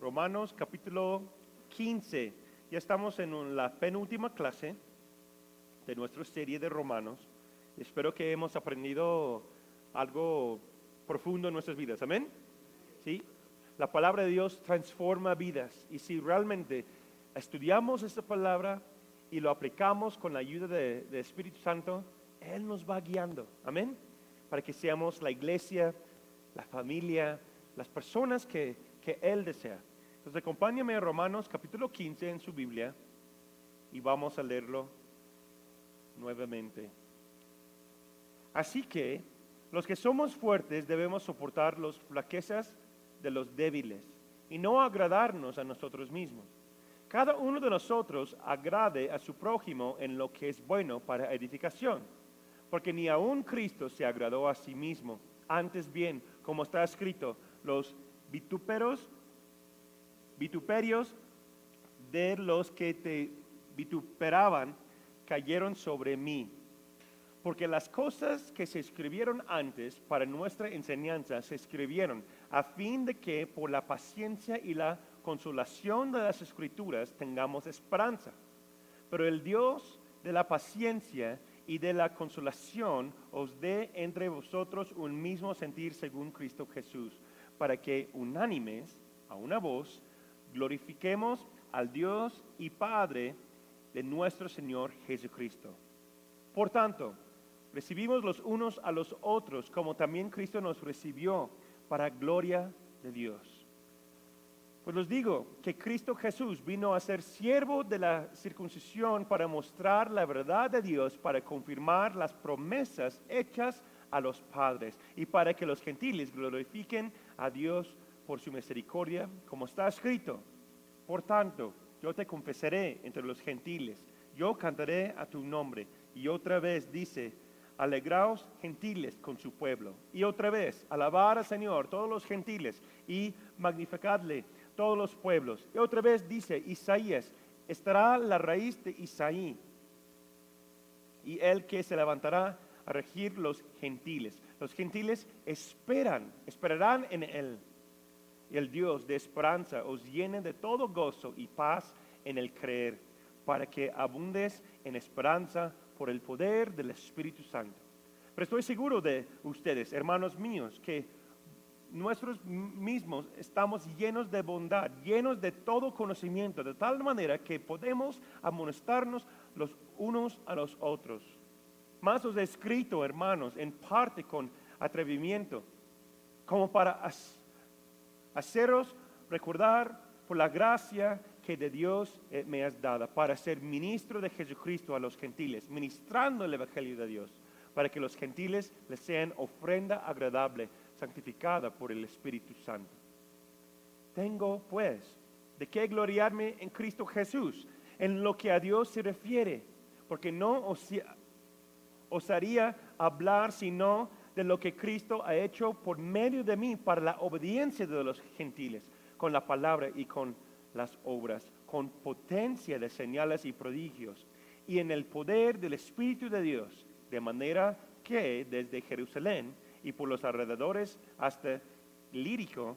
Romanos capítulo 15. Ya estamos en la penúltima clase de nuestra serie de Romanos. Espero que hemos aprendido algo profundo en nuestras vidas. Amén. ¿Sí? La palabra de Dios transforma vidas. Y si realmente estudiamos esta palabra y lo aplicamos con la ayuda de Espíritu Santo, Él nos va guiando. Amén. Para que seamos la iglesia, la familia, las personas que Él desea. Entonces acompáñame a Romanos capítulo 15 en su Biblia y vamos a leerlo nuevamente. Así que los que somos fuertes debemos soportar las flaquezas de los débiles y no agradarnos a nosotros mismos. Cada uno de nosotros agrade a su prójimo en lo que es bueno para edificación, porque ni aun Cristo se agradó a sí mismo. Antes bien, como está escrito, los vituperios de los que te vituperaban cayeron sobre mí. Porque las cosas que se escribieron antes para nuestra enseñanza se escribieron a fin de que por la paciencia y la consolación de las Escrituras tengamos esperanza. Pero el Dios de la paciencia y de la consolación os dé entre vosotros un mismo sentir según Cristo Jesús, para que unánimes a una voz glorifiquemos al Dios y Padre de nuestro Señor Jesucristo. Por tanto, recibimos los unos a los otros como también Cristo nos recibió para gloria de Dios. Pues os digo que Cristo Jesús vino a ser siervo de la circuncisión para mostrar la verdad de Dios, para confirmar las promesas hechas a los padres y para que los gentiles glorifiquen a Dios por su misericordia, como está escrito. Por tanto, yo te confesaré entre los gentiles, yo cantaré a tu nombre. Y otra vez dice, alegraos gentiles con su pueblo. Y otra vez, alabar al Señor todos los gentiles y magnificadle todos los pueblos. Y otra vez dice Isaías, estará la raíz de Isaí y el que se levantará a regir los gentiles. Los gentiles esperarán en él. Y el Dios de esperanza os llene de todo gozo y paz en el creer, para que abundes en esperanza por el poder del Espíritu Santo. Pero estoy seguro de ustedes, hermanos míos, que nosotros mismos estamos llenos de bondad, llenos de todo conocimiento, de tal manera que podemos amonestarnos los unos a los otros. Más os he escrito, hermanos, en parte con atrevimiento, como para haceros recordar por la gracia que de Dios me has dado, para ser ministro de Jesucristo a los gentiles, ministrando el Evangelio de Dios, para que los gentiles les sean ofrenda agradable, santificada por el Espíritu Santo. Tengo, pues, de qué gloriarme en Cristo Jesús, en lo que a Dios se refiere, porque no osaría hablar sino de lo que Cristo ha hecho por medio de mí para la obediencia de los gentiles, con la palabra y con las obras, con potencia de señales y prodigios, y en el poder del Espíritu de Dios, de manera que desde Jerusalén y por los alrededores hasta Ilírico,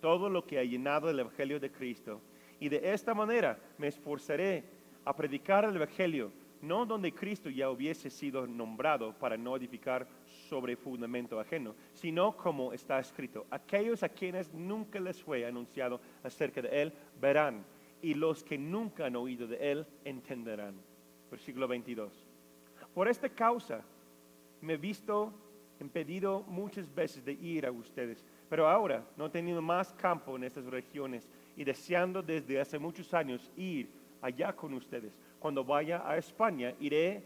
todo lo que ha llenado el Evangelio de Cristo. Y de esta manera me esforzaré a predicar el Evangelio, no donde Cristo ya hubiese sido nombrado para no edificar sobre fundamento ajeno, sino como está escrito, aquellos a quienes nunca les fue anunciado acerca de Él verán, y los que nunca han oído de Él entenderán. Versículo 22. Por esta causa me he visto impedido muchas veces de ir a ustedes, pero ahora, no teniendo más campo en estas regiones y deseando desde hace muchos años ir allá con ustedes, cuando vaya a España iré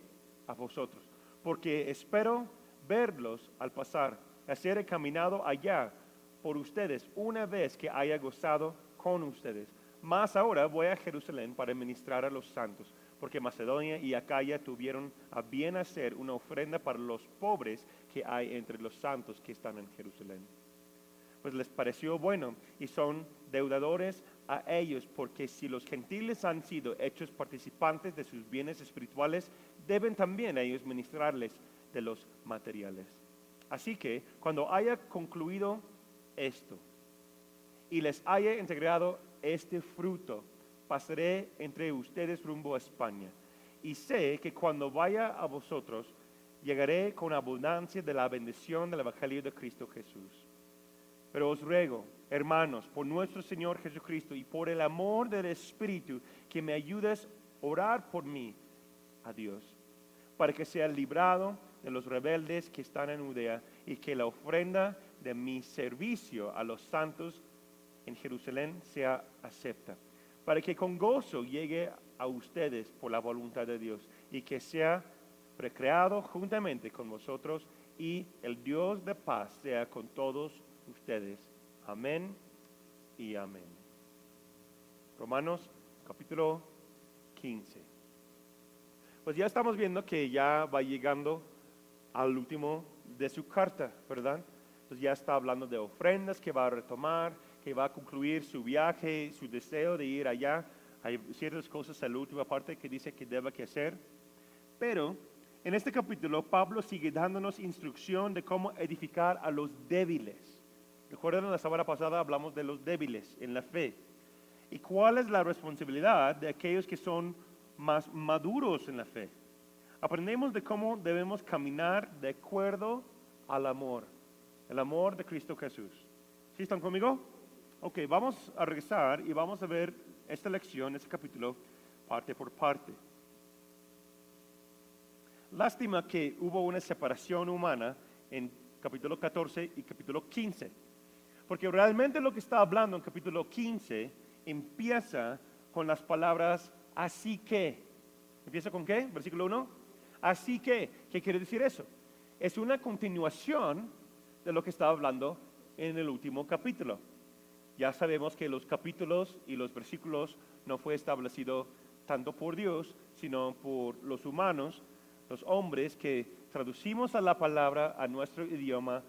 a vosotros, porque espero verlos al pasar, hacer caminado allá por ustedes una vez que haya gozado con ustedes. Mas ahora voy a Jerusalén para ministrar a los santos, porque Macedonia y Acaya tuvieron a bien hacer una ofrenda para los pobres que hay entre los santos que están en Jerusalén. Pues les pareció bueno y son deudadores a ellos, porque si los gentiles han sido hechos participantes de sus bienes espirituales, deben también ellos ministrarles de los materiales. Así que cuando haya concluido esto y les haya entregado este fruto, pasaré entre ustedes rumbo a España. Y sé que cuando vaya a vosotros, llegaré con abundancia de la bendición del Evangelio de Cristo Jesús. Pero os ruego, hermanos, por nuestro Señor Jesucristo y por el amor del Espíritu, que me ayudes a orar por mí a Dios, para que sea librado de los rebeldes que están en Judea y que la ofrenda de mi servicio a los santos en Jerusalén sea acepta, para que con gozo llegue a ustedes por la voluntad de Dios y que sea recreado juntamente con vosotros, y el Dios de paz sea con todos ustedes. Amén y amén. Romanos capítulo 15. Pues ya estamos viendo que ya va llegando al último de su carta, ¿verdad? Entonces ya está hablando de ofrendas que va a retomar, que va a concluir su viaje, su deseo de ir allá. Hay ciertas cosas en la última parte que dice que debe que hacer. Pero en este capítulo Pablo sigue dándonos instrucción de cómo edificar a los débiles. Recuerden, la semana pasada hablamos de los débiles en la fe. ¿Y cuál es la responsabilidad de aquellos que son más maduros en la fe? Aprendemos de cómo debemos caminar de acuerdo al amor, el amor de Cristo Jesús. ¿Sí están conmigo? Ok, vamos a regresar y vamos a ver esta lección, este capítulo, parte por parte. Lástima que hubo una separación humana en capítulo 14 y capítulo 15, porque realmente lo que está hablando en capítulo 15 empieza con las palabras así que. ¿Empieza con qué? Versículo 1. Así que, ¿qué quiere decir eso? Es una continuación de lo que estaba hablando en el último capítulo. Ya sabemos que los capítulos y los versículos no fue establecido tanto por Dios, sino por los humanos, los hombres que traducimos a la palabra a nuestro idioma.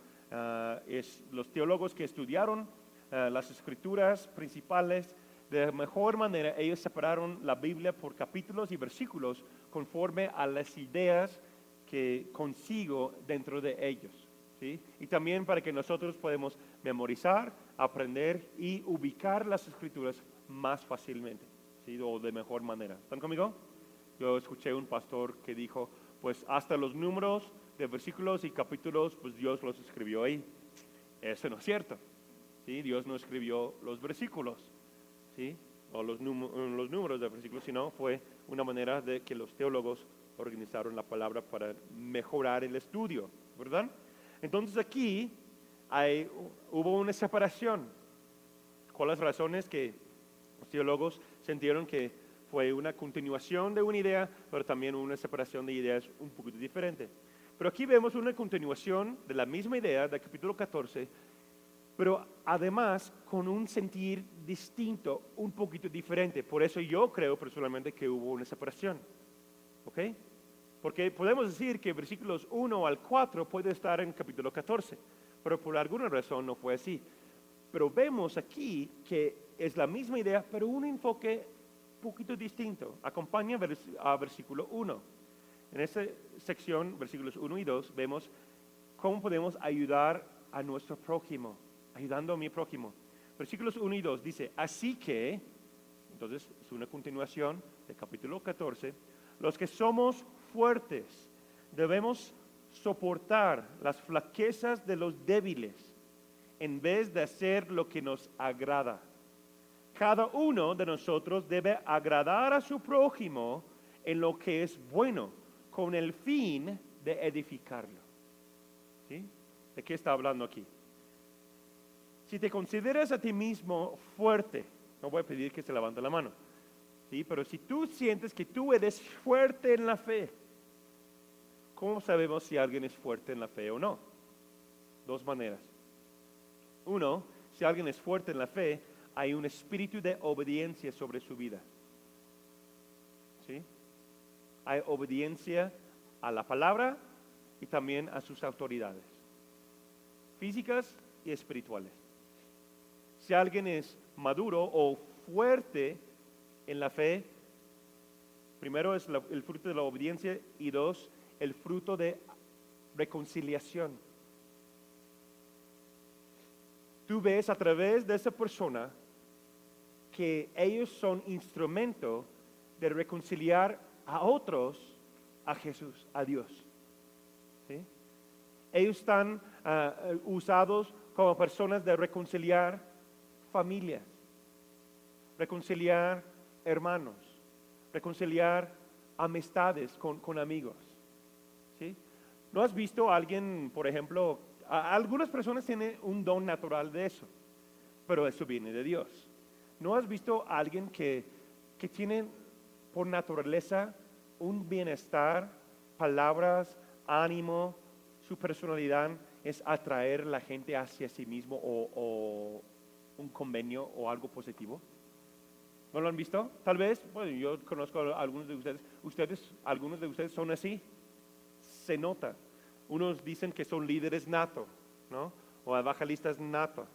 Los teólogos que estudiaron las escrituras principales, de mejor manera ellos separaron la Biblia por capítulos y versículos conforme a las ideas que consigo dentro de ellos, ¿sí? Y también para que nosotros podamos memorizar, aprender y ubicar las escrituras más fácilmente, ¿sí? O de mejor manera. ¿Están conmigo? Yo escuché un pastor que dijo, pues hasta los números de versículos y capítulos, pues Dios los escribió ahí. Eso no es cierto, ¿sí? Dios no escribió los versículos, ¿sí? O los números de versículos, sino fue una manera de que los teólogos organizaron la palabra para mejorar el estudio, ¿verdad? Entonces aquí hubo una separación. ¿Cuáles las razones que los teólogos sintieron que fue una continuación de una idea, pero también una separación de ideas un poquito diferente? Pero aquí vemos una continuación de la misma idea del capítulo 14, pero además con un sentir distinto, un poquito diferente. Por eso yo creo personalmente que hubo una separación. ¿Ok? Porque podemos decir que versículos 1 al 4 puede estar en capítulo 14, pero por alguna razón no fue así. Pero vemos aquí que es la misma idea, pero un enfoque un poquito distinto. Acompaña a versículo 1. En esta sección, versículos 1 y 2, vemos cómo podemos ayudar a nuestro prójimo, ayudando a mi prójimo. Versículos 1 y 2 dice, así que, entonces es una continuación del capítulo 14, los que somos fuertes debemos soportar las flaquezas de los débiles en vez de hacer lo que nos agrada. Cada uno de nosotros debe agradar a su prójimo en lo que es bueno, con el fin de edificarlo. ¿Sí? ¿De qué está hablando aquí? Si te consideras a ti mismo fuerte, no voy a pedir que se levante la mano, ¿sí? Pero si tú sientes que tú eres fuerte en la fe, ¿cómo sabemos si alguien es fuerte en la fe o no? Dos maneras. Uno, si alguien es fuerte en la fe, hay un espíritu de obediencia sobre su vida. ¿Sí? Hay obediencia a la palabra y también a sus autoridades, físicas y espirituales. Si alguien es maduro o fuerte en la fe, primero es el fruto de la obediencia y dos, el fruto de reconciliación. tú ves a través de esa persona que ellos son instrumento de reconciliar a otros a Jesús, a Dios. ¿Sí? Ellos están usados como personas de reconciliar familias, reconciliar hermanos, reconciliar amistades con amigos. ¿Sí? ¿No has visto a alguien, por ejemplo, algunas personas tienen un don natural de eso, pero eso viene de Dios? ¿No has visto a alguien que tiene por naturaleza un bienestar, palabras, ánimo, su personalidad es atraer a la gente hacia sí mismo o un convenio o algo positivo? ¿No lo han visto? Tal vez, bueno, yo conozco a algunos de ustedes, algunos de ustedes son así, se nota. Unos dicen que son líderes nato, ¿no? O evangelistas nato,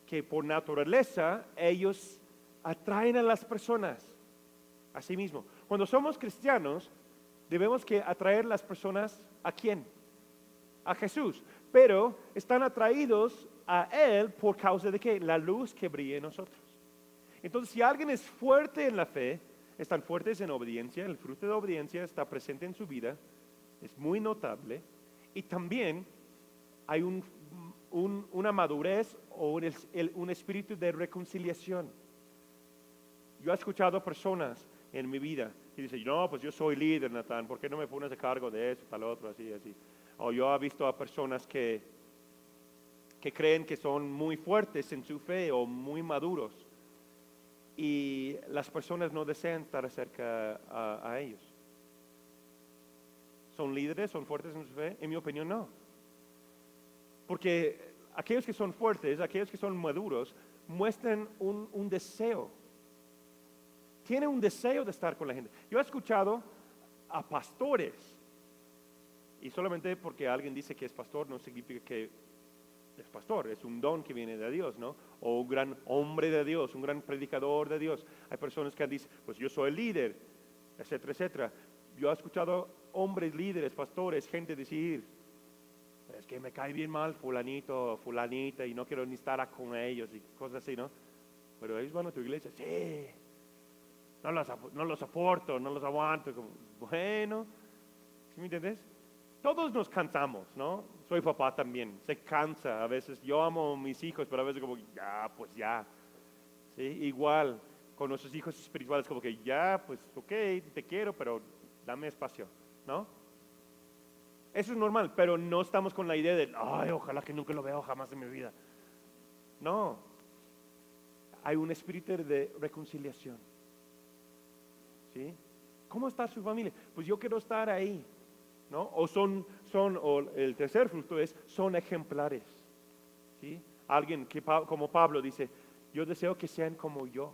que por naturaleza ellos atraen a las personas a sí mismo. Cuando somos cristianos, debemos que atraer a las personas ¿a quién? A Jesús, pero están atraídos a Él por causa de ¿qué? La luz que brilla en nosotros. Entonces, si alguien es fuerte en la fe, están fuertes en obediencia, el fruto de obediencia está presente en su vida, es muy notable, y también hay una madurez o un espíritu de reconciliación. Yo he escuchado personas en mi vida que dicen, no, pues yo soy líder, Natán, ¿por qué no me pones a cargo de eso, tal otro, así, así? O yo he visto a personas que creen que son muy fuertes en su fe o muy maduros, y las personas no desean estar cerca a ellos. ¿Son líderes? ¿Son fuertes en su fe? En mi opinión, no. Porque aquellos que son fuertes, aquellos que son maduros, muestran un deseo. Tienen un deseo de estar con la gente. Yo he escuchado a pastores, y solamente porque alguien dice que es pastor no significa que es pastor, es un don que viene de Dios, ¿no? O un gran hombre de Dios, un gran predicador de Dios. Hay personas que dicen, pues yo soy el líder, etcétera, etcétera. Yo he escuchado hombres líderes, pastores, gente decir, es que me cae bien mal fulanito, fulanita, y no quiero ni estar con ellos y cosas así, ¿no? Pero ellos van a tu iglesia, sí, no los soporto, no los aguanto. Como, bueno, ¿sí me entiendes? Todos nos cansamos, ¿no? Soy papá también, se cansa a veces. Yo amo a mis hijos, pero a veces como, ya, pues ya. ¿Sí? Igual con nuestros hijos espirituales, como que ya, pues ok, te quiero, pero dame espacio, ¿no? Eso es normal, pero no estamos con la idea de, ay, ojalá que nunca lo vea jamás en mi vida. No, hay un espíritu de reconciliación. ¿Sí? ¿Cómo está su familia? Pues yo quiero estar ahí, ¿no? O el tercer fruto es, son ejemplares. ¿Sí? Alguien que como Pablo dice, yo deseo que sean como yo.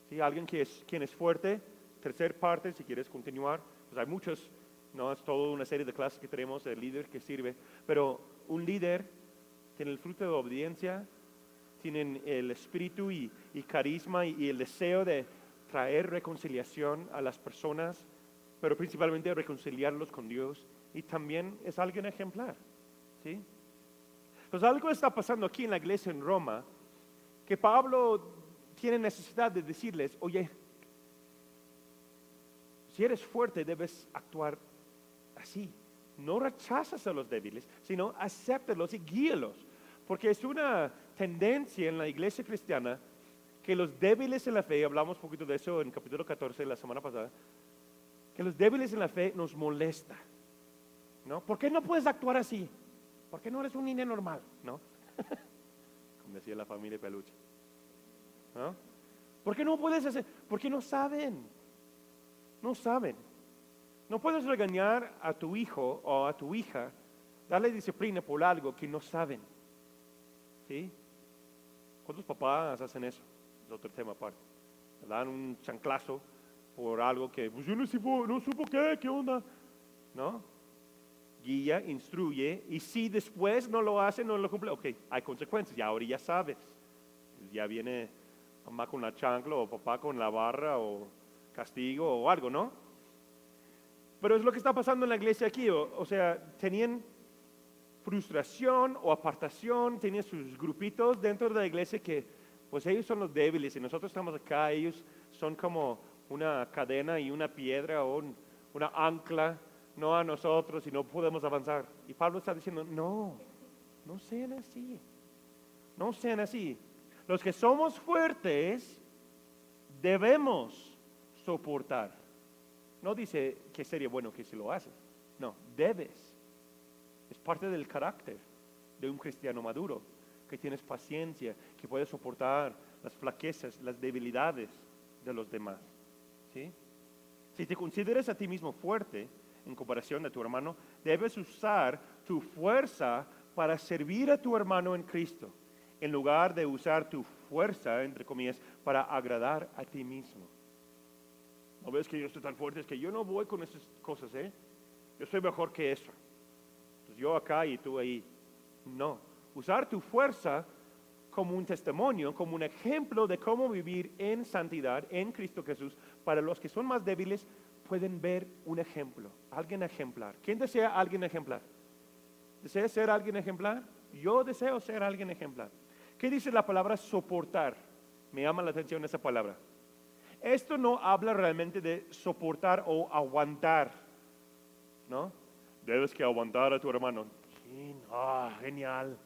¿Sí? Alguien quien es fuerte, tercer parte, si quieres continuar, pues hay muchos, no es toda una serie de clases que tenemos de líder que sirve, pero un líder tiene el fruto de obediencia, tienen el espíritu y carisma y el deseo de traer reconciliación a las personas, pero principalmente reconciliarlos con Dios, y también es alguien ejemplar. ¿Sí? Pues algo está pasando aquí en la iglesia en Roma, que Pablo tiene necesidad de decirles, oye, si eres fuerte debes actuar así. No rechazas a los débiles, sino acéptalos y guíalos. Porque es una tendencia en la iglesia cristiana que los débiles en la fe, hablamos un poquito de eso en capítulo 14 la semana pasada, que los débiles en la fe nos molesta, ¿no? ¿Por qué no puedes actuar así? ¿Por qué no eres un niño normal? ¿No? Como decía la familia Peluche, ¿no? ¿Por qué no puedes hacer? Porque no saben. No saben. No puedes regañar a tu hijo o a tu hija, darle disciplina por algo que no saben. ¿Sí? ¿Cuántos papás hacen eso? Es otro tema aparte. Le dan un chanclazo por algo que, pues yo no supo qué onda. ¿No? Guía, instruye, y si después no lo hace, no lo cumple, ok, hay consecuencias, y ahora ya sabes. Ya viene mamá con la chancla o papá con la barra o castigo o algo, ¿no? Pero es lo que está pasando en la iglesia aquí, o sea, tenían frustración o apartación, tiene sus grupitos dentro de la iglesia que pues ellos son los débiles y nosotros estamos acá, ellos son como una cadena y una piedra o una ancla, no a nosotros y no podemos avanzar. Y Pablo está diciendo, no sean así, no sean así. Los que somos fuertes debemos soportar. No dice que sería bueno que si lo haces, no, debes. Es parte del carácter de un cristiano maduro, que tienes paciencia, que puedes soportar las flaquezas, las debilidades de los demás. ¿Sí? Si te consideras a ti mismo fuerte en comparación a tu hermano, debes usar tu fuerza para servir a tu hermano en Cristo, en lugar de usar tu fuerza, entre comillas, para agradar a ti mismo. ¿No ves que yo estoy tan fuerte? Es que yo no voy con esas cosas, ¿eh? Yo soy mejor que eso. Entonces yo acá y tú ahí. No. Usar tu fuerza como un testimonio, como un ejemplo de cómo vivir en santidad en Cristo Jesús. Para los que son más débiles, pueden ver un ejemplo, alguien ejemplar. ¿Quién desea alguien ejemplar? ¿Desea ser alguien ejemplar? Yo deseo ser alguien ejemplar. ¿Qué dice la palabra soportar? Me llama la atención esa palabra. Esto no habla realmente de soportar o aguantar, ¿no? Debes que aguantar a tu hermano. Genial.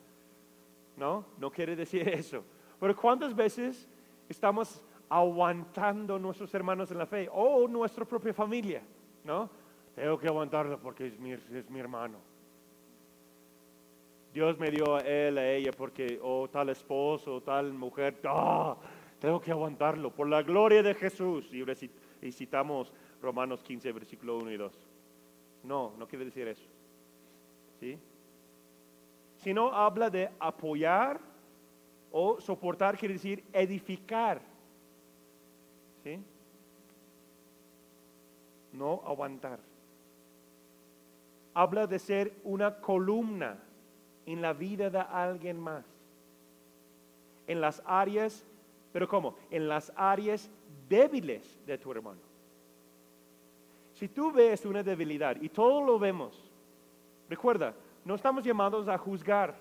No quiere decir eso. Pero ¿cuántas veces estamos aguantando a nuestros hermanos en la fe o nuestra propia familia? ¿No? Tengo que aguantarlo porque es mi hermano. Dios me dio a él, a ella, porque tal esposo, o tal mujer, tengo que aguantarlo por la gloria de Jesús. Y citamos Romanos 15, versículo 1 y 2. No quiere decir eso. ¿Sí? Sino habla de apoyar o soportar, quiere decir edificar. ¿Sí? No aguantar. Habla de ser una columna en la vida de alguien más. En las áreas, pero ¿cómo? En las áreas débiles de tu hermano. Si tú ves una debilidad, y todos lo vemos, recuerda, no estamos llamados a juzgar,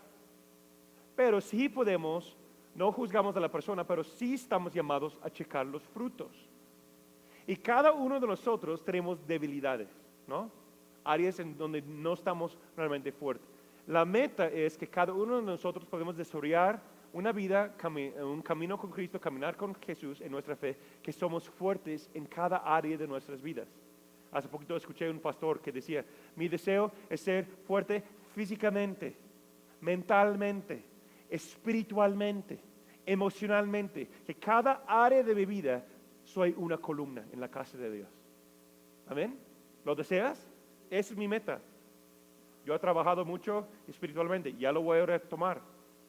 pero sí podemos, no juzgamos a la persona, pero sí estamos llamados a checar los frutos. Y cada uno de nosotros tenemos debilidades, ¿no? Áreas en donde no estamos realmente fuertes. La meta es que cada uno de nosotros podemos desarrollar una vida, un camino con Cristo, caminar con Jesús en nuestra fe, que somos fuertes en cada área de nuestras vidas. Hace poquito escuché a un pastor que decía, mi deseo es ser fuerte físicamente, mentalmente, espiritualmente, emocionalmente, que cada área de mi vida soy una columna en la casa de Dios. ¿Amén? ¿Lo deseas? Esa es mi meta. Yo he trabajado mucho espiritualmente, ya lo voy a retomar.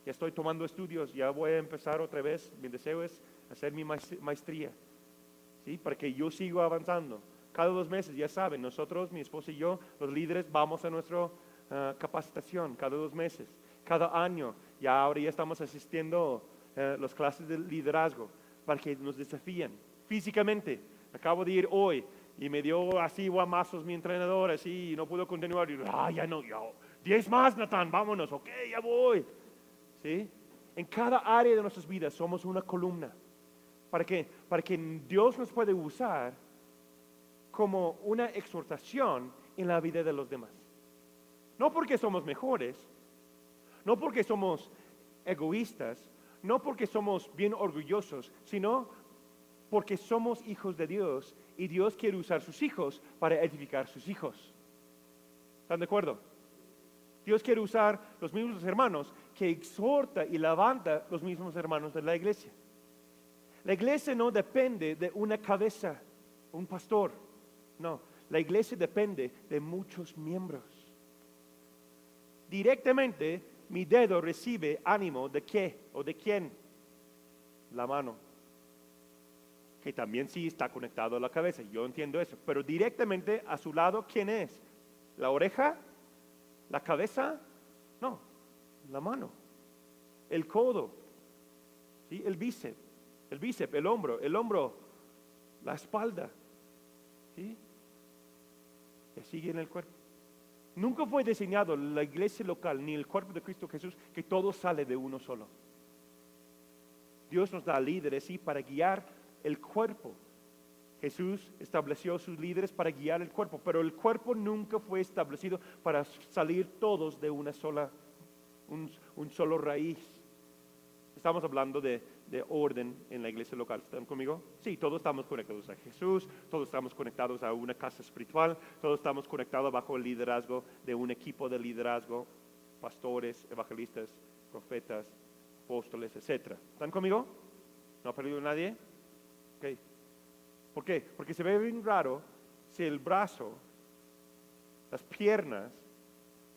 Ya estoy tomando estudios, ya voy a empezar otra vez. Mi deseo es hacer mi maestría, ¿sí? Para que yo siga avanzando. Cada 2 meses, ya saben, nosotros, mi esposa y yo, los líderes, vamos a nuestra capacitación cada 2 meses. Cada año, ahora ya estamos asistiendo a las clases de liderazgo para que nos desafíen físicamente. Acabo de ir hoy y me dio así guamazos mi entrenador, así, y no pudo continuar. Y, ya no, 10 más, Natán, vámonos, ok, ya voy. ¿Sí? En cada área de nuestras vidas somos una columna. ¿Para qué? Para que Dios nos puede usar como una exhortación en la vida de los demás. No porque somos mejores, no porque somos egoístas, no porque somos bien orgullosos, sino porque somos hijos de Dios y Dios quiere usar sus hijos para edificar sus hijos. ¿Están de acuerdo? Dios quiere usar los mismos hermanos que exhorta y levanta los mismos hermanos de la iglesia. La iglesia no depende de una cabeza, un pastor. No, la iglesia depende de muchos miembros. Directamente, mi dedo recibe ánimo de qué o de quién. La mano, que también sí está conectado a la cabeza. Yo entiendo eso, pero directamente a su lado, ¿quién es? ¿La oreja? ¿La cabeza? No, la mano, el codo, ¿sí? El bíceps, el hombro, la espalda, ¿sí? Que sigue en el cuerpo. Nunca fue diseñado la iglesia local ni el cuerpo de Cristo Jesús que todo sale de uno solo. Dios nos da líderes, sí, para guiar el cuerpo. Jesús estableció sus líderes para guiar el cuerpo, pero el cuerpo nunca fue establecido para salir todos de una sola, un solo raíz. Estamos hablando de orden en la iglesia local. ¿Están conmigo? Sí, todos estamos conectados a Jesús, todos estamos conectados a una casa espiritual, todos estamos conectados bajo el liderazgo de un equipo de liderazgo, pastores, evangelistas, profetas, apóstoles, etc. ¿Están conmigo? ¿No ha perdido nadie? Ok. ¿Por qué? Porque se ve bien raro si el brazo, las piernas,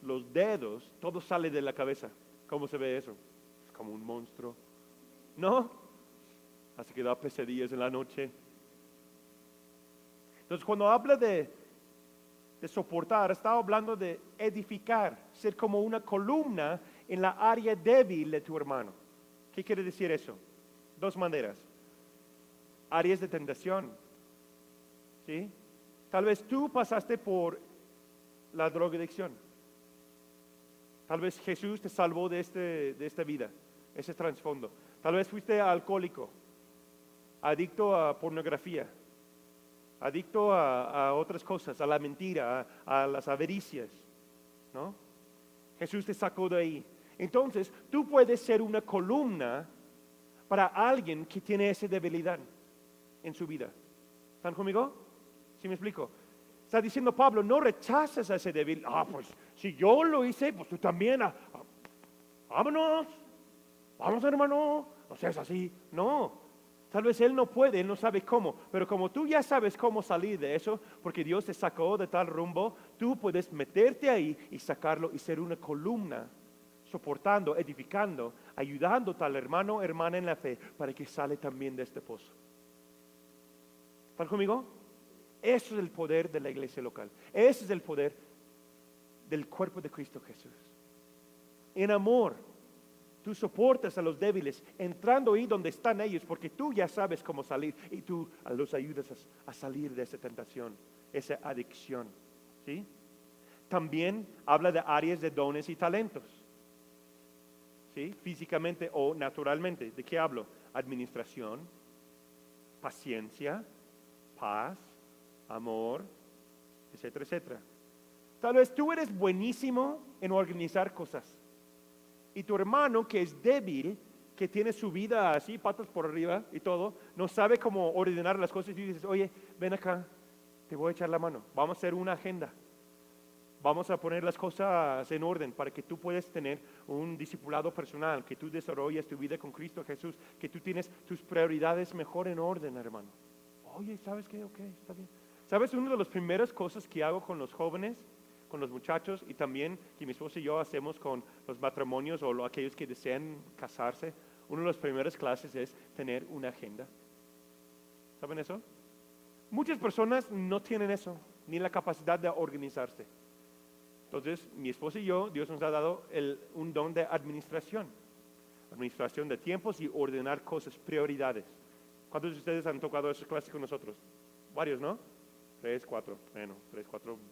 los dedos, todo sale de la cabeza. ¿Cómo se ve eso? Es como un monstruo. ¿No? Así que da pesadillas en la noche. Entonces, cuando habla de soportar, está hablando de edificar, ser como una columna en la área débil de tu hermano. ¿Qué quiere decir eso? Dos maneras. Áreas de tentación. ¿Sí? Tal vez tú pasaste por la drogadicción. Tal vez Jesús te salvó de esta vida, ese trasfondo. Tal vez fuiste alcohólico, adicto a pornografía, adicto a otras cosas, a la mentira, a las avaricias, ¿no? Jesús te sacó de ahí. Entonces, tú puedes ser una columna para alguien que tiene esa debilidad en su vida. ¿Están conmigo? ¿Sí me explico? Está diciendo Pablo, no rechaces a ese débil. Pues si yo lo hice, pues tú también. Vámonos. Vamos, hermano. No seas así. No. Tal vez él no puede, él no sabe cómo. Pero como tú ya sabes cómo salir de eso, porque Dios te sacó de tal rumbo, tú puedes meterte ahí y sacarlo y ser una columna, soportando, edificando, ayudando a tal hermano o hermana en la fe para que sale también de este pozo. ¿Están conmigo? Eso es el poder de la iglesia local. Ese es el poder del cuerpo de Cristo Jesús. En amor, tú soportas a los débiles, entrando ahí donde están ellos, porque tú ya sabes cómo salir y tú los ayudas a salir de esa tentación, esa adicción. ¿Sí? También habla de áreas de dones y talentos. ¿Sí? Físicamente o naturalmente. ¿De qué hablo? Administración, paciencia, paz, amor, etcétera, etcétera. Tal vez tú eres buenísimo en organizar cosas y tu hermano que es débil, que tiene su vida así, patas por arriba y todo, no sabe cómo ordenar las cosas y tú dices, oye, ven acá, te voy a echar la mano, vamos a hacer una agenda, vamos a poner las cosas en orden para que tú puedas tener un discipulado personal, que tú desarrolles tu vida con Cristo Jesús, que tú tienes tus prioridades mejor en orden, hermano. Oye, ¿sabes qué? Ok, está bien. ¿Sabes? Una de las primeras cosas que hago con los jóvenes, con los muchachos y también que mi esposa y yo hacemos con los matrimonios o aquellos que desean casarse, una de las primeras clases es tener una agenda. ¿Saben eso? Muchas personas no tienen eso, ni la capacidad de organizarse. Entonces, mi esposa y yo, Dios nos ha dado un don de administración de tiempos y ordenar cosas, prioridades. ¿Cuántos de ustedes han tocado esas clases con nosotros? Varios, ¿no? 3, 4,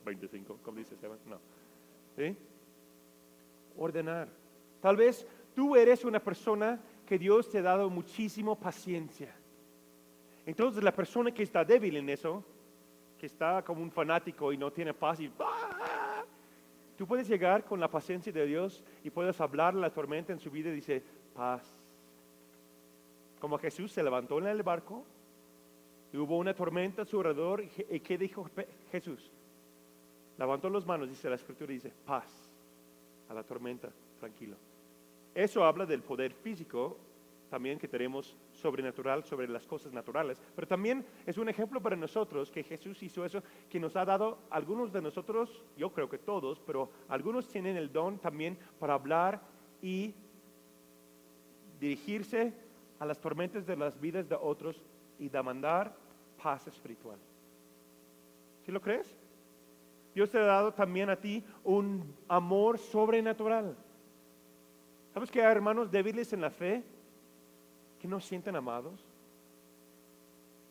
25, como dice Esteban. No. ¿Sí? Ordenar. Tal vez tú eres una persona que Dios te ha dado muchísimo paciencia. Entonces la persona que está débil en eso, que está como un fanático y no tiene paz y tú puedes llegar con la paciencia de Dios y puedes hablar la tormenta en su vida y dice, paz. Como Jesús se levantó en el barco y hubo una tormenta a su alrededor. ¿Y qué dijo Jesús? Levantó las manos, dice la escritura, y dice, paz a la tormenta, tranquilo. Eso habla del poder físico también que tenemos sobrenatural sobre las cosas naturales, pero también es un ejemplo para nosotros que Jesús hizo eso, que nos ha dado, algunos de nosotros, yo creo que todos, pero algunos tienen el don también para hablar y dirigirse a las tormentas de las vidas de otros y demandar paz espiritual. ¿Sí lo crees? Dios te ha dado también a ti un amor sobrenatural. ¿Sabes que hay hermanos débiles en la fe que no sienten amados?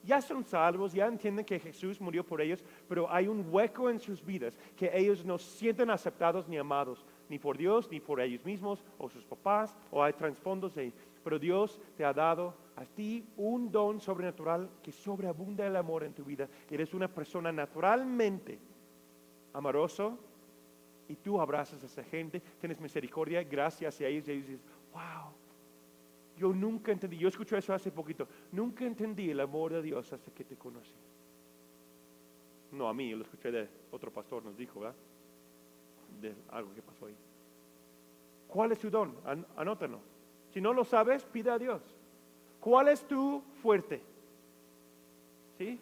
ya son salvos, ya entienden que Jesús murió por ellos, pero hay un hueco en sus vidas que ellos no sienten aceptados ni amados, ni por Dios, ni por ellos mismos, o sus papás, o hay trasfondos ahí. Pero Dios te ha dado a ti un don sobrenatural que sobreabunda el amor en tu vida. Eres una persona naturalmente amoroso y tú abrazas a esa gente, tienes misericordia, gracias a ellos y ellos dicen, wow. Yo nunca entendí, yo escuché eso hace poquito, nunca entendí el amor de Dios hasta que te conocí. No a mí, yo lo escuché de otro pastor, nos dijo, ¿verdad? De algo que pasó ahí. ¿Cuál es tu don? Anótalo. Si no lo sabes, pide a Dios. ¿Cuál es tu fuerte? ¿Sí?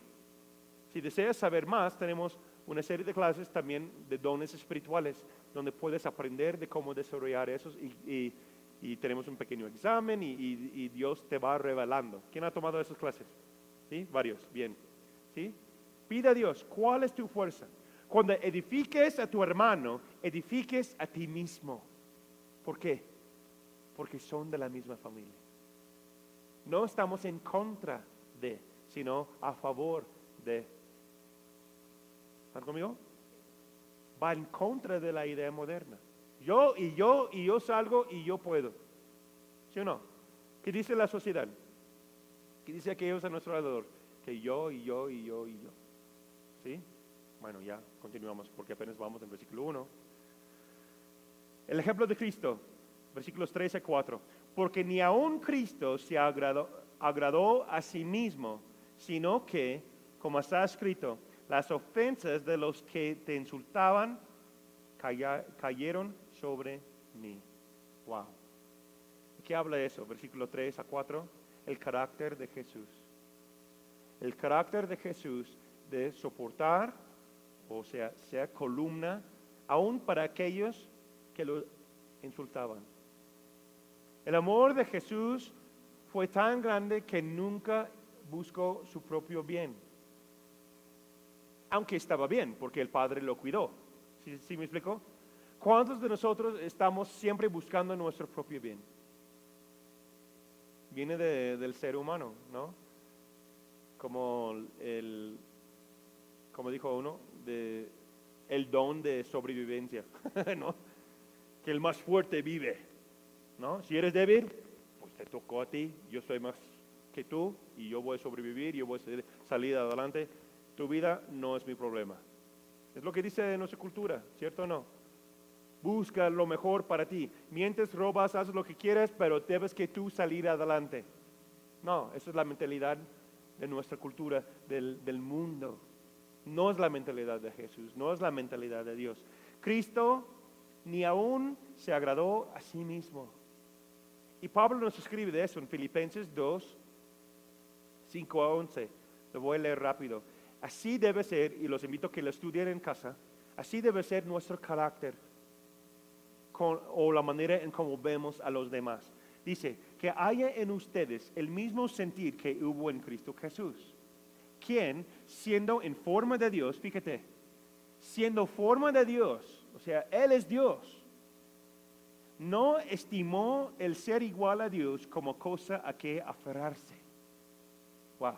Si deseas saber más, tenemos una serie de clases también de dones espirituales, donde puedes aprender de cómo desarrollar esos y tenemos un pequeño examen y Dios te va revelando. ¿Quién ha tomado esas clases? ¿Sí? Varios, bien. ¿Sí? Pide a Dios, ¿cuál es tu fuerza? Cuando edifiques a tu hermano, edifiques a ti mismo. ¿Por qué? Porque son de la misma familia. No estamos en contra de, sino a favor de. ¿Están conmigo? Va en contra de la idea moderna. Yo salgo y yo puedo. ¿Sí o no? ¿Qué dice la sociedad? ¿Qué dice aquellos a nuestro alrededor? Que yo. ¿Sí? Bueno, ya continuamos porque apenas vamos en versículo 1. El ejemplo de Cristo, versículos 3 a 4. Porque ni aun Cristo se agradó a sí mismo, sino que, como está escrito, las ofensas de los que te insultaban cayeron sobre mí. Wow. ¿Qué habla eso? Versículo 3 a 4. El carácter de Jesús. El carácter de Jesús de soportar, o sea, ser columna, aún para aquellos que lo insultaban. El amor de Jesús fue tan grande que nunca buscó su propio bien. Aunque estaba bien, porque el Padre lo cuidó. ¿Sí me explico? ¿Cuántos de nosotros estamos siempre buscando nuestro propio bien? Viene del ser humano, ¿no? Como dijo uno, el don de sobrevivencia, ¿no? Que el más fuerte vive, ¿no? Si eres débil, pues te tocó a ti, yo soy más que tú y yo voy a sobrevivir, yo voy a salir adelante. Tu vida no es mi problema. Es lo que dice nuestra cultura, ¿cierto o no? Busca lo mejor para ti. Mientes, robas, haces lo que quieras, pero debes que tú salir adelante. No, esa es la mentalidad de nuestra cultura, del mundo. No es la mentalidad de Jesús, no es la mentalidad de Dios. Cristo ni aún se agradó a sí mismo. Y Pablo nos escribe de eso en Filipenses 2, 5 a 11. Lo voy a leer rápido. Así debe ser, y los invito a que lo estudien en casa, así debe ser nuestro carácter o la manera en cómo vemos a los demás. Dice, que haya en ustedes el mismo sentir que hubo en Cristo Jesús, quien, siendo en forma de Dios, fíjate, siendo forma de Dios, o sea, Él es Dios, no estimó el ser igual a Dios como cosa a que aferrarse. Wow.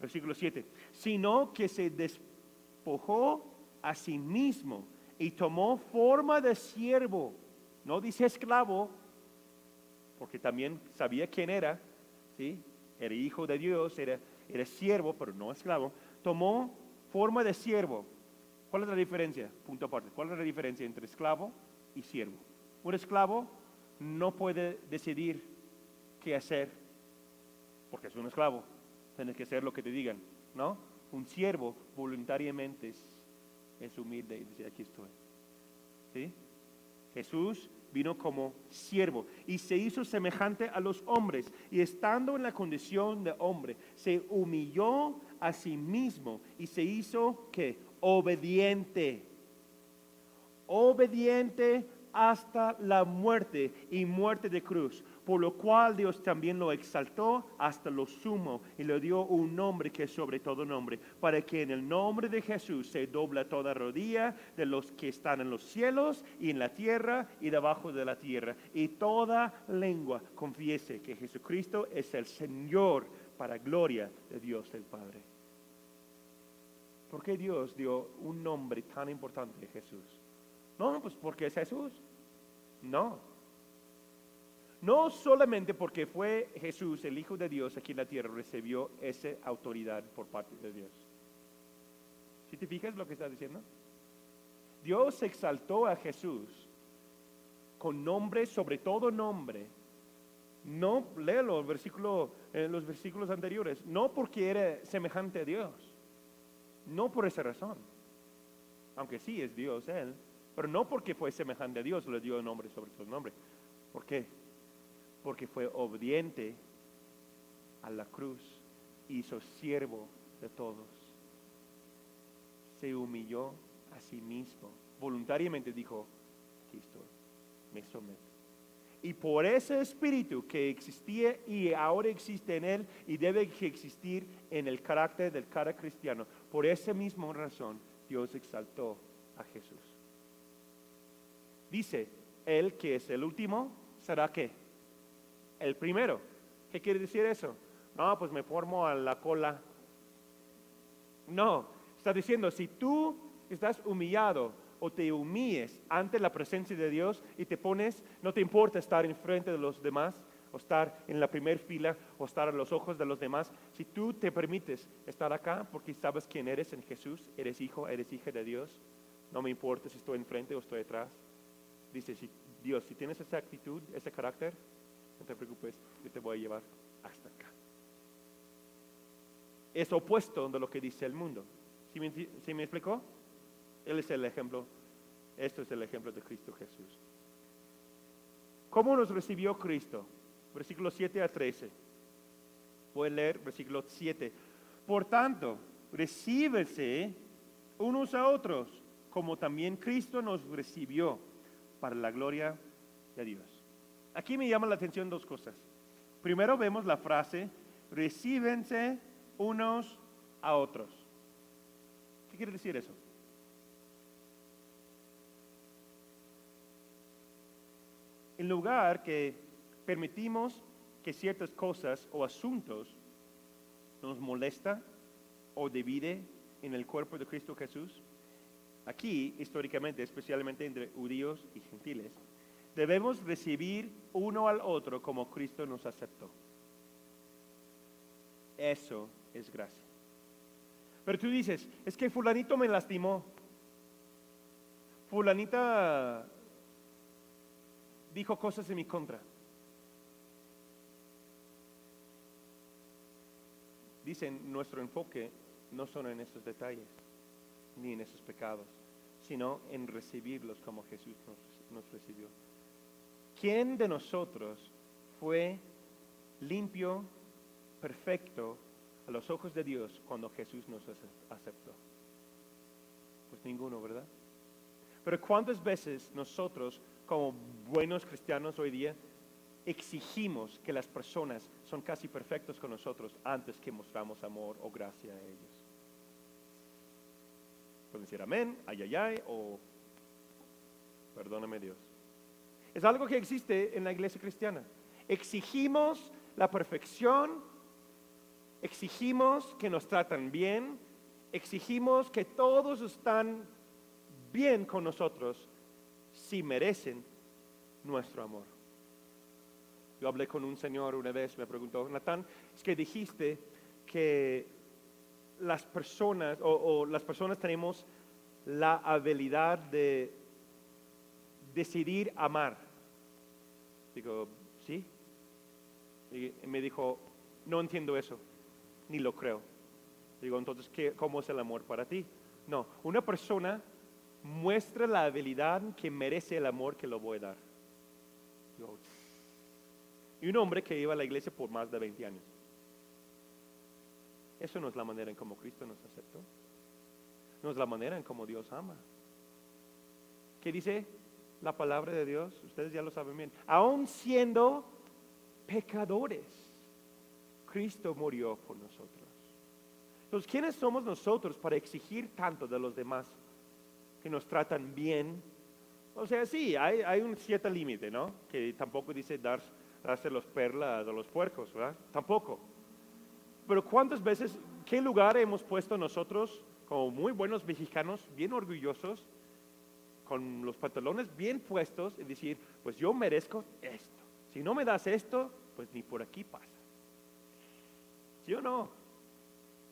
Versículo 7. Sino que se despojó a sí mismo y tomó forma de siervo. No dice esclavo, porque también sabía quién era, ¿sí? Era hijo de Dios, era siervo, pero no esclavo. Tomó forma de siervo. ¿Cuál es la diferencia? Punto aparte. ¿Cuál es la diferencia entre esclavo y siervo? Un esclavo no puede decidir qué hacer, porque es un esclavo. Tienes que hacer lo que te digan, ¿no? Un siervo voluntariamente es humilde y dice, aquí estoy. ¿Sí? Jesús vino como siervo y se hizo semejante a los hombres, y estando en la condición de hombre, se humilló a sí mismo y se hizo, ¿qué? Obediente. Obediente hasta la muerte, y muerte de cruz. por lo cual Dios también lo exaltó hasta lo sumo y le dio un nombre que es sobre todo nombre, para que en el nombre de Jesús se dobla toda rodilla de los que están en los cielos y en la tierra y debajo de la tierra, y toda lengua confiese que Jesucristo es el Señor, para gloria de Dios el Padre. ¿Por qué Dios dio un nombre tan importante a Jesús? No, pues porque es Jesús. No solamente porque fue Jesús, el Hijo de Dios aquí en la tierra, recibió esa autoridad por parte de Dios. ¿Sí te fijas lo que está diciendo? Dios exaltó a Jesús con nombre sobre todo nombre. No, léelo en los versículos anteriores. No porque era semejante a Dios. No por esa razón. Aunque sí es Dios Él. Pero no porque fue semejante a Dios le dio nombre sobre todo nombre. ¿Por qué? Porque fue obediente a la cruz, hizo siervo de todos, se humilló a sí mismo, voluntariamente dijo, aquí estoy, me someto. Y por ese espíritu que existía y ahora existe en él y debe existir en el carácter del cada cristiano, por esa misma razón Dios exaltó a Jesús. Dice, él que es el último, ¿será qué? El primero. ¿Qué quiere decir eso? No, pues me formo a la cola. No, está diciendo, si tú estás humillado o te humilles ante la presencia de Dios y te pones, no te importa estar enfrente de los demás, o estar en la primera fila, o estar a los ojos de los demás, si tú te permites estar acá porque sabes quién eres en Jesús, eres hijo, eres hija de Dios, no me importa si estoy enfrente o estoy atrás. Dice, Dios, si tienes esa actitud, ese carácter, no te preocupes, yo te voy a llevar hasta acá. Es opuesto de lo que dice el mundo. ¿Sí me explicó? Él es el ejemplo, esto es el ejemplo de Cristo Jesús. ¿Cómo nos recibió Cristo? Versículos 7 a 13. Voy a leer versículo 7. Por tanto, recíbense unos a otros, como también Cristo nos recibió, para la gloria de Dios. Aquí me llama la atención dos cosas. Primero vemos la frase, recíbense unos a otros. ¿Qué quiere decir eso? En lugar que permitimos que ciertas cosas o asuntos nos molesta o divide en el cuerpo de Cristo Jesús, aquí históricamente, especialmente entre judíos y gentiles, debemos recibir uno al otro como Cristo nos aceptó. Eso es gracia. Pero tú dices, es que fulanito me lastimó. Fulanita dijo cosas en mi contra. Dicen, nuestro enfoque no son en esos detalles, ni en esos pecados, sino en recibirlos como Jesús nos recibió. ¿Quién de nosotros fue limpio, perfecto a los ojos de Dios cuando Jesús nos aceptó? Pues ninguno, ¿verdad? Pero ¿cuántas veces nosotros, como buenos cristianos hoy día, exigimos que las personas son casi perfectos con nosotros antes que mostramos amor o gracia a ellos? Pueden decir amén, ay, ay, ay, o perdóname Dios. Es algo que existe en la iglesia cristiana. Exigimos la perfección, exigimos que nos tratan bien, exigimos que todos están bien con nosotros si merecen nuestro amor. Yo hablé con un señor una vez, me preguntó, Natán, es que dijiste que las personas o las personas tenemos la habilidad de decidir amar. Digo, ¿sí? Y me dijo, no entiendo eso, ni lo creo. Digo, entonces, ¿cómo es el amor para ti? No, una persona muestra la habilidad que merece el amor que lo voy a dar. Digo, y un hombre que iba a la iglesia por más de 20 años. Eso no es la manera en cómo Cristo nos aceptó. No es la manera en cómo Dios ama. ¿Qué dice la palabra de Dios? Ustedes ya lo saben bien. Aún siendo pecadores, Cristo murió por nosotros. Entonces, ¿quiénes somos nosotros para exigir tanto de los demás que nos tratan bien? O sea, sí, hay un cierto límite, ¿no? Que tampoco dice darse los perlas a los puercos, ¿verdad? Tampoco. Pero ¿cuántas veces, qué lugar hemos puesto nosotros como muy buenos mexicanos, bien orgullosos, con los pantalones bien puestos y decir, pues yo merezco esto. Si no me das esto, pues ni por aquí pasa. ¿Sí o no?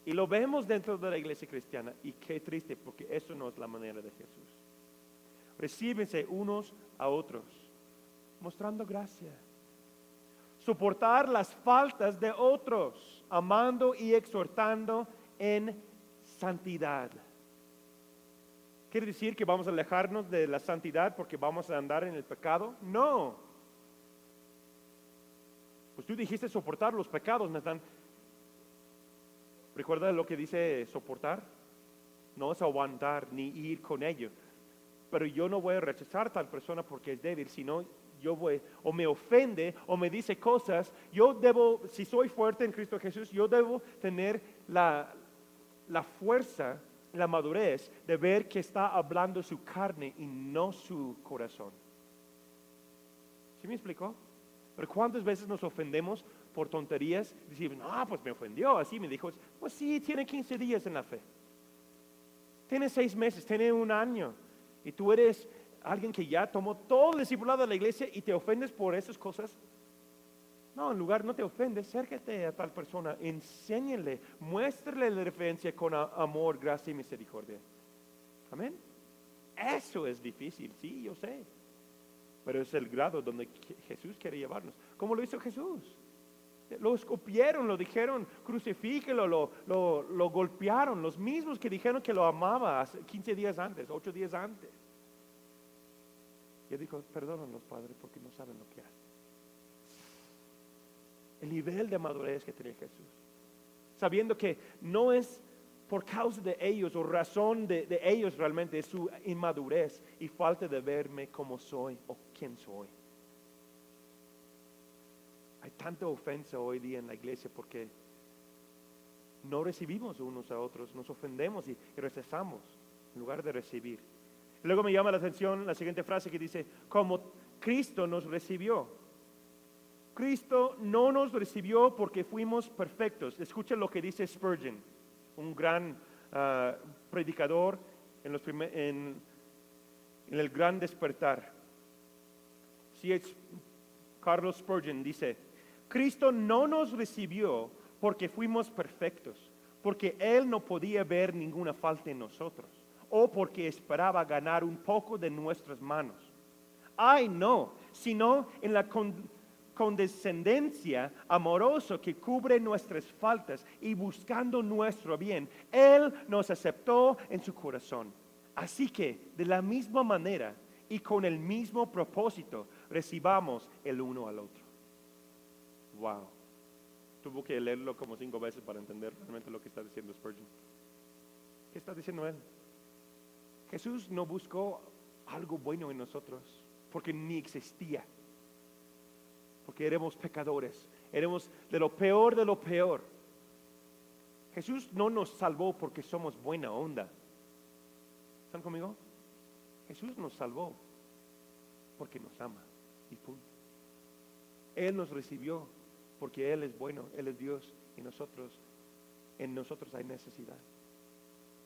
Y lo vemos dentro de la iglesia cristiana y qué triste, porque eso no es la manera de Jesús. Recíbense unos a otros, mostrando gracia. Soportar las faltas de otros, amando y exhortando en santidad. ¿Quiere decir que vamos a alejarnos de la santidad porque vamos a andar en el pecado? No. Pues tú dijiste soportar los pecados, Natán. ¿Recuerda lo que dice soportar? No es aguantar ni ir con ello. Pero yo no voy a rechazar a tal persona porque es débil, sino yo voy, o me ofende, o me dice cosas. Yo debo, si soy fuerte en Cristo Jesús, yo debo tener la fuerza, la madurez de ver que está hablando su carne y no su corazón. ¿Sí me explicó? Pero ¿cuántas veces nos ofendemos por tonterías? Decimos, no, pues me ofendió, así me dijo. Pues sí, tiene 15 días en la fe. Tiene 6 meses, tiene 1 año. Y tú eres alguien que ya tomó todo el discipulado de la iglesia y te ofendes por esas cosas. No, en lugar no te ofendes, acércate a tal persona, enséñale, muéstrale la referencia con amor, gracia y misericordia. Amén. Eso es difícil, sí, yo sé. Pero es el grado donde Jesús quiere llevarnos. ¿Cómo lo hizo Jesús? Lo escupieron, lo dijeron, crucifíquelo, lo golpearon. Los mismos que dijeron que lo amaba 15 días antes, 8 días antes. Y él dijo, perdónenlos, Padre, porque no saben lo que hacen. El nivel de madurez que tenía Jesús. Sabiendo que no es por causa de ellos o razón de ellos realmente, es su inmadurez y falta de verme como soy o quién soy. Hay tanta ofensa hoy día en la iglesia porque no recibimos unos a otros, nos ofendemos y rechazamos en lugar de recibir. Luego me llama la atención la siguiente frase que dice, como Cristo nos recibió. Cristo no nos recibió porque fuimos perfectos. Escucha lo que dice Spurgeon, un gran predicador en el Gran Despertar. Carlos Spurgeon dice, Cristo no nos recibió porque fuimos perfectos, porque Él no podía ver ninguna falta en nosotros, o porque esperaba ganar un poco de nuestras manos. Ay, no, sino en la condescendencia amorosa que cubre nuestras faltas y buscando nuestro bien, Él nos aceptó en su corazón. Así que, de la misma manera y con el mismo propósito, recibamos el uno al otro. Wow. Tuvo que leerlo como 5 veces para entender realmente lo que está diciendo Spurgeon. ¿Qué está diciendo él? Jesús no buscó algo bueno en nosotros porque ni existía. Porque éramos pecadores, éramos de lo peor de lo peor. Jesús no nos salvó porque somos buena onda. ¿Están conmigo? Jesús nos salvó porque nos ama y punto. Él nos recibió porque Él es bueno, Él es Dios y en nosotros hay necesidad.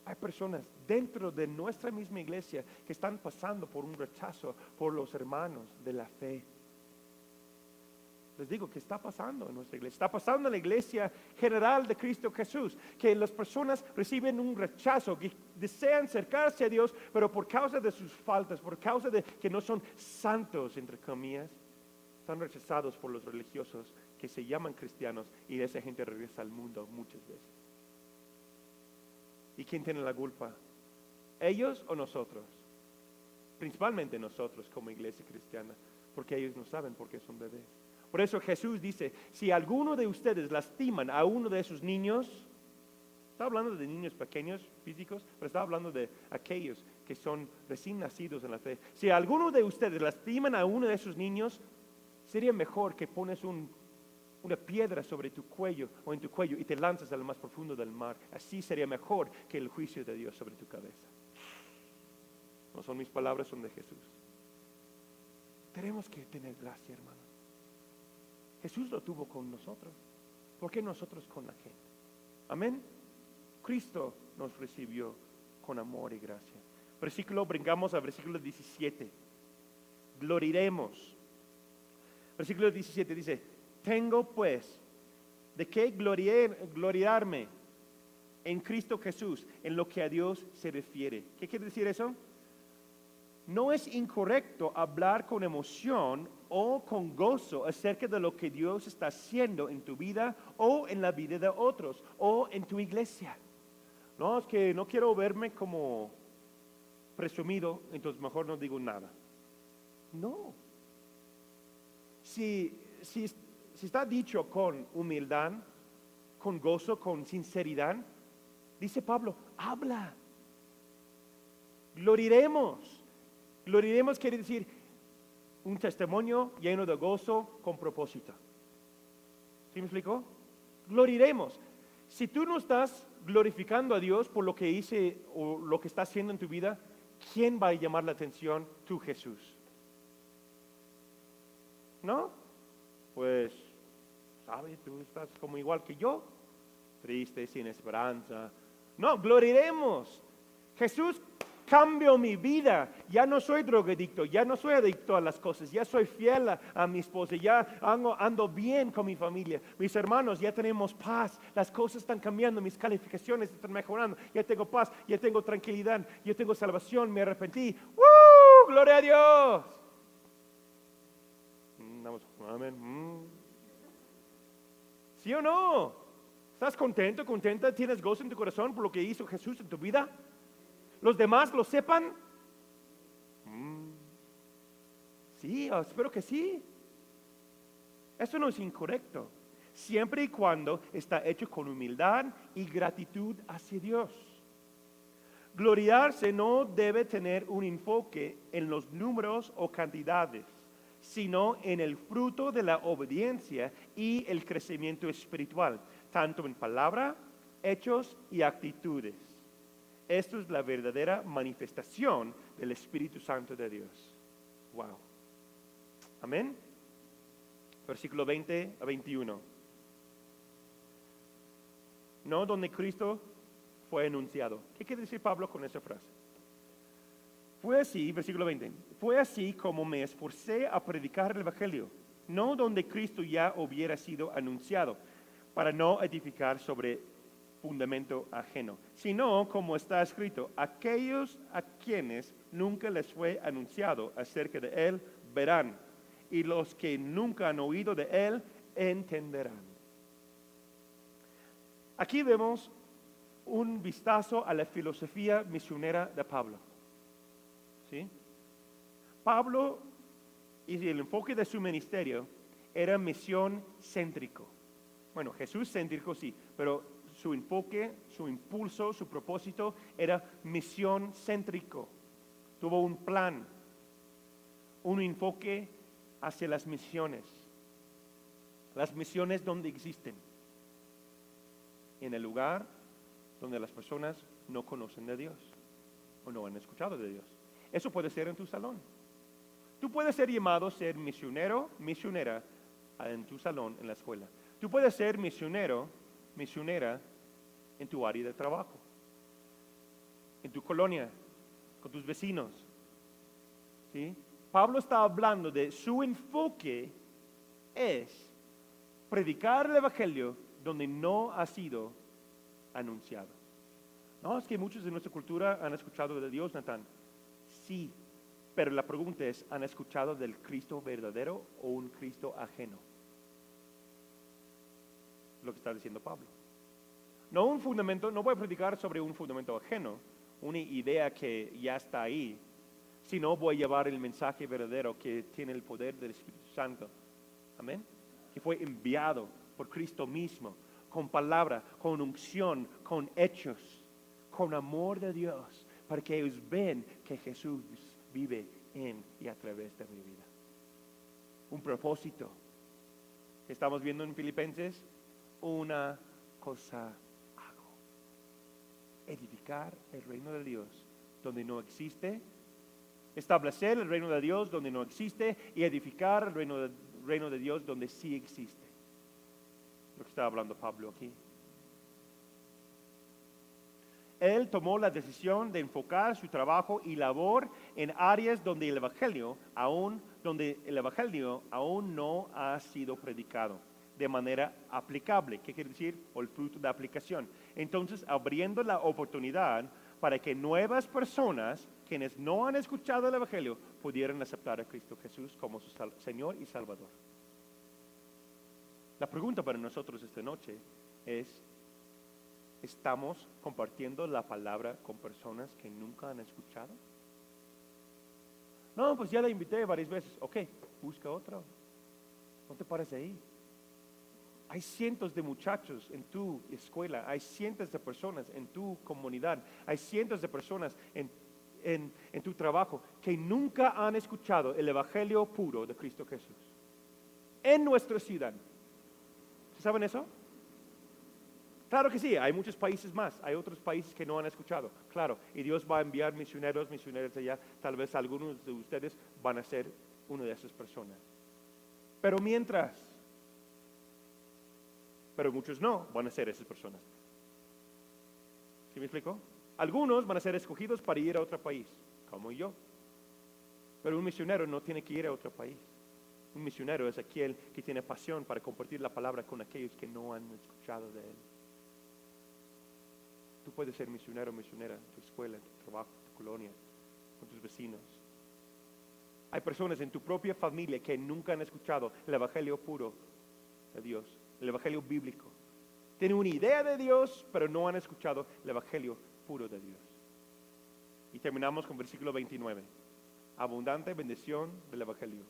Hay personas dentro de nuestra misma iglesia que están pasando por un rechazo por los hermanos de la fe. Les digo que está pasando en nuestra iglesia, está pasando en la iglesia general de Cristo Jesús, que las personas reciben un rechazo, que desean acercarse a Dios, pero por causa de sus faltas, por causa de que no son santos, entre comillas, están rechazados por los religiosos que se llaman cristianos y esa gente regresa al mundo muchas veces. ¿Y quién tiene la culpa? ¿Ellos o nosotros? Principalmente nosotros como iglesia cristiana, porque ellos no saben por qué son bebés. Por eso Jesús dice, si alguno de ustedes lastiman a uno de sus niños, está hablando de niños pequeños, físicos, pero está hablando de aquellos que son recién nacidos en la fe. Si alguno de ustedes lastiman a uno de sus niños, sería mejor que pones un una piedra sobre tu cuello o en tu cuello y te lanzas al más profundo del mar. Así sería mejor que el juicio de Dios sobre tu cabeza. No son mis palabras, son de Jesús. Tenemos que tener gracia, hermano. Jesús lo tuvo con nosotros. ¿Por qué nosotros con la gente? Amén. Cristo nos recibió con amor y gracia. Brincamos al versículo 17. Gloriaremos. Versículo 17 dice: tengo pues de qué gloriarme en Cristo Jesús, en lo que a Dios se refiere. ¿Qué quiere decir eso? No es incorrecto hablar con emoción o con gozo acerca de lo que Dios está haciendo en tu vida o en la vida de otros o en tu iglesia. No, es que no quiero verme como presumido, entonces mejor no digo nada. No. Si está dicho con humildad, con gozo, con sinceridad, dice Pablo, habla. Gloriaremos. Gloriaremos quiere decir un testimonio lleno de gozo con propósito. ¿Sí me explicó? Gloriaremos. Si tú no estás glorificando a Dios por lo que hice o lo que está haciendo en tu vida, ¿quién va a llamar la atención? Tú, Jesús. ¿No? Pues, ¿sabes? Tú estás como igual que yo, triste, sin esperanza. No, gloriaremos. Jesús cambió mi vida. Ya no soy drogadicto, ya no soy adicto a las cosas, ya soy fiel a mi esposa, ya ando bien con mi familia. Mis hermanos, ya tenemos paz, las cosas están cambiando, mis calificaciones están mejorando, ya tengo paz, ya tengo tranquilidad, ya tengo salvación, me arrepentí. ¡Woo! ¡Gloria a Dios! Amén. ¿Sí o no? ¿Estás contento, contenta? ¿Tienes gozo en tu corazón por lo que hizo Jesús en tu vida? ¿Los demás lo sepan? Sí, espero que sí. Eso no es incorrecto, siempre y cuando está hecho con humildad y gratitud hacia Dios. Gloriarse no debe tener un enfoque en los números o cantidades, sino en el fruto de la obediencia y el crecimiento espiritual, tanto en palabra, hechos y actitudes. Esto es la verdadera manifestación del Espíritu Santo de Dios. Wow. Amén. Versículo 20 a 21. No donde Cristo fue anunciado. ¿Qué quiere decir Pablo con esa frase? Fue así, versículo 20, fue así como me esforcé a predicar el Evangelio, no donde Cristo ya hubiera sido anunciado, para no edificar sobre fundamento ajeno, sino como está escrito, aquellos a quienes nunca les fue anunciado acerca de Él verán, y los que nunca han oído de Él entenderán. Aquí vemos un vistazo a la filosofía misionera de Pablo. ¿Sí? Pablo y el enfoque de su ministerio era misión céntrico. Bueno, Jesús céntrico sí, pero su enfoque, su impulso, su propósito era misión céntrico. Tuvo un plan, un enfoque hacia las misiones donde existen, en el lugar donde las personas no conocen de Dios o no han escuchado de Dios. Eso puede ser en tu salón. Tú puedes ser llamado a ser misionero, misionera en tu salón, en la escuela. Tú puedes ser misionero, misionera en tu área de trabajo, en tu colonia, con tus vecinos. ¿Sí? Pablo está hablando de su enfoque es predicar el Evangelio donde no ha sido anunciado. No, es que muchos de nuestra cultura han escuchado de Dios, Natán. Sí, pero la pregunta es, ¿han escuchado del Cristo verdadero o un Cristo ajeno? Lo que está diciendo Pablo. No un fundamento, no voy a predicar sobre un fundamento ajeno, una idea que ya está ahí, sino voy a llevar el mensaje verdadero que tiene el poder del Espíritu Santo. Amén. Que fue enviado por Cristo mismo, con palabra, con unción, con hechos, con amor de Dios, para que ellos vean que Jesús vive en y a través de mi vida. Un propósito. que estamos viendo en Filipenses, una cosa hago: edificar el reino de Dios donde no existe, establecer el reino de Dios donde no existe y edificar el reino de Dios donde sí existe. Lo que está hablando Pablo aquí. Él tomó la decisión de enfocar su trabajo y labor en áreas donde el Evangelio aún no ha sido predicado de manera aplicable. ¿Qué quiere decir? O el fruto de aplicación. Entonces, abriendo la oportunidad para que nuevas personas, quienes no han escuchado el Evangelio, pudieran aceptar a Cristo Jesús como su Señor y Salvador. La pregunta para nosotros esta noche es: ¿estamos compartiendo la palabra con personas que nunca han escuchado? No, pues ya la invité varias veces. Ok, busca otra. No te pares ahí. Hay cientos de muchachos en tu escuela, hay cientos de personas en tu comunidad, hay cientos de personas en tu trabajo que nunca han escuchado el Evangelio puro de Cristo Jesús. En nuestra ciudad. ¿Saben eso? Claro que sí, hay muchos países más, hay otros países que no han escuchado, claro, y Dios va a enviar misioneros allá, tal vez algunos de ustedes van a ser una de esas personas. Pero muchos no van a ser esas personas. ¿Sí me explico? Algunos van a ser escogidos para ir a otro país, como yo. Pero un misionero no tiene que ir a otro país. Un misionero es aquel que tiene pasión para compartir la palabra con aquellos que no han escuchado de él. Tú puedes ser misionero o misionera en tu escuela, en tu trabajo, en tu colonia, con tus vecinos. Hay personas en tu propia familia que nunca han escuchado el Evangelio puro de Dios, el Evangelio bíblico. Tienen una idea de Dios, pero no han escuchado el Evangelio puro de Dios. Y terminamos con versículo 29. Abundante bendición del Evangelio.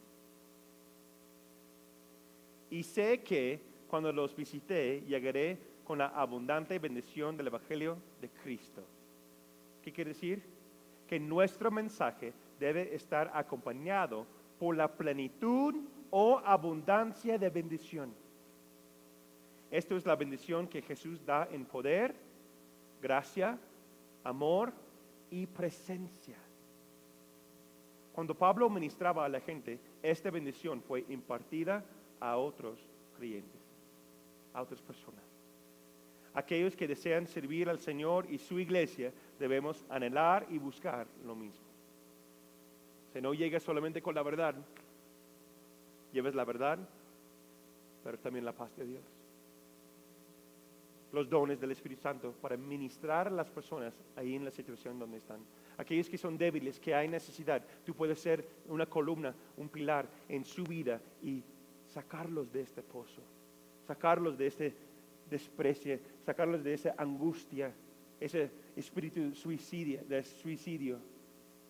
Y sé que cuando los visité, llegaré con la abundante bendición del Evangelio de Cristo. ¿Qué quiere decir? Que nuestro mensaje debe estar acompañado por la plenitud o abundancia de bendición. Esto es la bendición que Jesús da en poder, gracia, amor y presencia. Cuando Pablo ministraba a la gente, esta bendición fue impartida a otros creyentes, a otras personas. Aquellos que desean servir al Señor y su iglesia, debemos anhelar y buscar lo mismo. Si no llegas solamente con la verdad, lleves la verdad, pero también la paz de Dios. Los dones del Espíritu Santo para ministrar a las personas ahí en la situación donde están. Aquellos que son débiles, que hay necesidad, tú puedes ser una columna, un pilar en su vida y sacarlos de este pozo, sacarlos de este desprecio, sacarlos de esa angustia, ese espíritu de suicidio.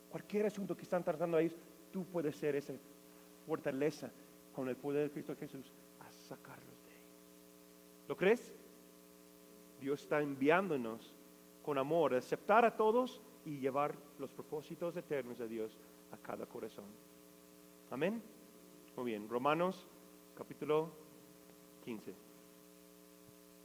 Cualquier asunto que están tratando ellos, tú puedes ser esa fortaleza con el poder de Cristo Jesús a sacarlos de ahí. ¿Lo crees? Dios está enviándonos con amor a aceptar a todos y llevar los propósitos eternos de Dios a cada corazón. Amén. Muy bien, Romanos capítulo 15.